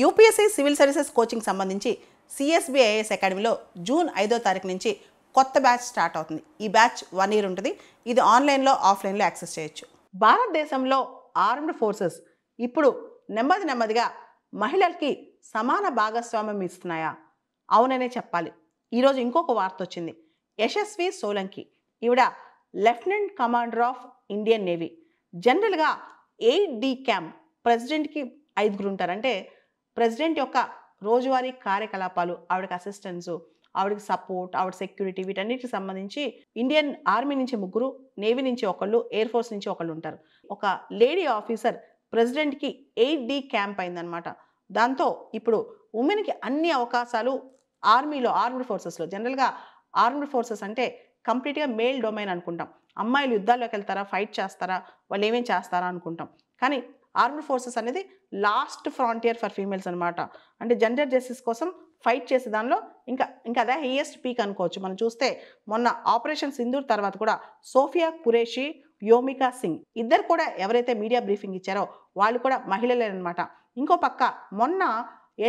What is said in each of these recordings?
UPSC civil services coaching సంబంధించి CSBIS అకాడమీలో June 5వ తారీఖు నుంచి కొత్త బ్యాచ్ స్టార్ట్ అవుతుంది. ఈ బ్యాచ్ 1 ఇయర్ ఉంటుంది. ఇది ఆన్లైన్లో ఆఫ్లైన్లో యాక్సెస్ చేయొచ్చు. భారతదేశంలో ఆర్మ్డ్ ఫోర్సెస్ ఇప్పుడు నెమ్మదిగా మహిళలకి సమాన భాగస్వామ్యం ఇస్తున్నాయా? అవుననే చెప్పాలి. ఈరోజు ఇంకొక వార్త వచ్చింది. యశస్వి సోలంకి ఈవిడ lieutenant commander of Indian navy. జనరల్గా 8D క్యాంప్ ప్రెసిడెంట్కి 5 ఉంటారు. అంటే ప్రెసిడెంట్ యొక్క రోజువారీ కార్యకలాపాలు, ఆవిడకి అసిస్టెంట్స్, ఆవిడకి సపోర్ట్, ఆవిడ సెక్యూరిటీ, వీటన్నిటికి సంబంధించి ఇండియన్ ఆర్మీ నుంచి 3, నేవీ నుంచి 1, ఎయిర్ ఫోర్స్ నుంచి 1 ఉంటారు. ఒక లేడీ ఆఫీసర్ ప్రెసిడెంట్కి 8D క్యాంప్ అయిందనమాట. దాంతో ఇప్పుడు ఉమెన్కి అన్ని అవకాశాలు ఆర్మీలో, ఆర్మ్డ్ ఫోర్సెస్లో. జనరల్గా ఆర్మ్డ్ ఫోర్సెస్ అంటే కంప్లీట్గా మేల్ డొమైన్ అనుకుంటాం. అమ్మాయిలు యుద్ధాల్లోకి వెళ్తారా, ఫైట్ చేస్తారా, వాళ్ళు ఏమేం చేస్తారా అనుకుంటాం. కానీ ఆర్మ్డ్ ఫోర్సెస్ అనేది లాస్ట్ ఫ్రాంటియర్ ఫర్ ఫీమేల్స్ అనమాట. అంటే జెండర్ జస్టిస్ కోసం ఫైట్ చేసే దానిలో ఇంకా అదే హైయెస్ట్ పీక్ అనుకోవచ్చు. మనం చూస్తే మొన్న ఆపరేషన్ సింధూర్ తర్వాత కూడా సోఫియా ఖురేషీ, వ్యోమికా సింగ్ ఇద్దరు కూడా ఎవరైతే మీడియా బ్రీఫింగ్ ఇచ్చారో వాళ్ళు కూడా మహిళలేనమాట. ఇంకో పక్క మొన్న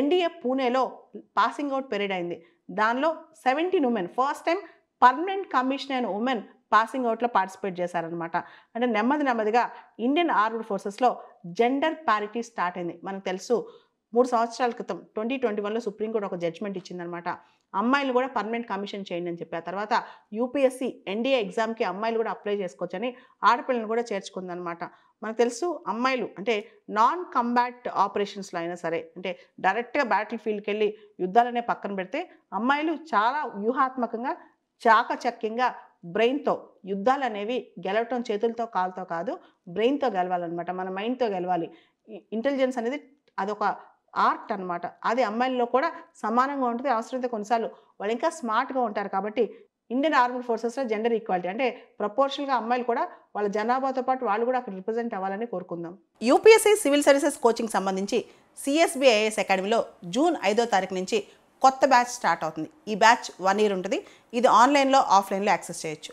ఎన్డీఏ పూణేలో పాసింగ్ అవుట్ పెరేడ్ అయింది. దానిలో 17 women, first time permanent commission అయిన ఉమెన్ పాసింగ్ అవుట్లో పార్టిసిపేట్ చేశారనమాట. అంటే నెమ్మదిగా ఇండియన్ ఆర్మ్డ్ ఫోర్సెస్లో జెండర్ ప్యారిటీ స్టార్ట్ అయింది. మనకు తెలుసు 3 సంవత్సరాల క్రితం 2021లో సుప్రీంకోర్టు ఒక జడ్జ్మెంట్ ఇచ్చిందనమాట. అమ్మాయిలు కూడా పర్మనెంట్ కమిషన్ చేయండి అని చెప్పి. ఆ తర్వాత యూపీఎస్సీ ఎన్డీఏ ఎగ్జామ్కి అమ్మాయిలు కూడా అప్లై చేసుకోవచ్చని ఆడపిల్లలను కూడా చేర్చుకుందనమాట. మనకు తెలుసు అమ్మాయిలు అంటే నాన్ కంబాట్ ఆపరేషన్స్లో అయినా సరే, అంటే డైరెక్ట్గా బ్యాటిల్ ఫీల్డ్కి వెళ్ళి యుద్ధాలనే పక్కన పెడితే అమ్మాయిలు చాలా వ్యూహాత్మకంగా, చాకచక్యంగా బ్రెయిన్తో యుద్ధాలు అనేవి గెలవటం చేతులతో కాలుతో కాదు, బ్రెయిన్తో గెలవాలన్నమాట. మన మైండ్తో గెలవాలి. ఇంటెలిజెన్స్ అనేది అదొక ఆర్ట్ అనమాట. అది అమ్మాయిల్లో కూడా సమానంగా ఉంటుంది. అవసరమైతే కొన్నిసార్లు వాళ్ళు ఇంకా స్మార్ట్గా ఉంటారు. కాబట్టి ఇండియన్ ఆర్మ్డ్ ఫోర్సెస్లో జెండర్ ఈక్వాలిటీ అంటే ప్రపోర్షనల్గా అమ్మాయిలు కూడా వాళ్ళ జనాభాతో పాటు వాళ్ళు కూడా అక్కడ రిప్రజెంట్ అవ్వాలని కోరుకుందాం. యూపీఎస్సీ సివిల్ సర్వీసెస్ కోచింగ్ సంబంధించి సిఎస్బిఐఎస్ అకాడమీలో జూన్ 5వ తారీఖు నుంచి కొత్త బ్యాచ్ స్టార్ట్ అవుతుంది. ఈ బ్యాచ్ 1 ఇయర్ ఉంటుంది. ఇది ఆన్లైన్లో ఆఫ్లైన్లో యాక్సెస్ చేయొచ్చు.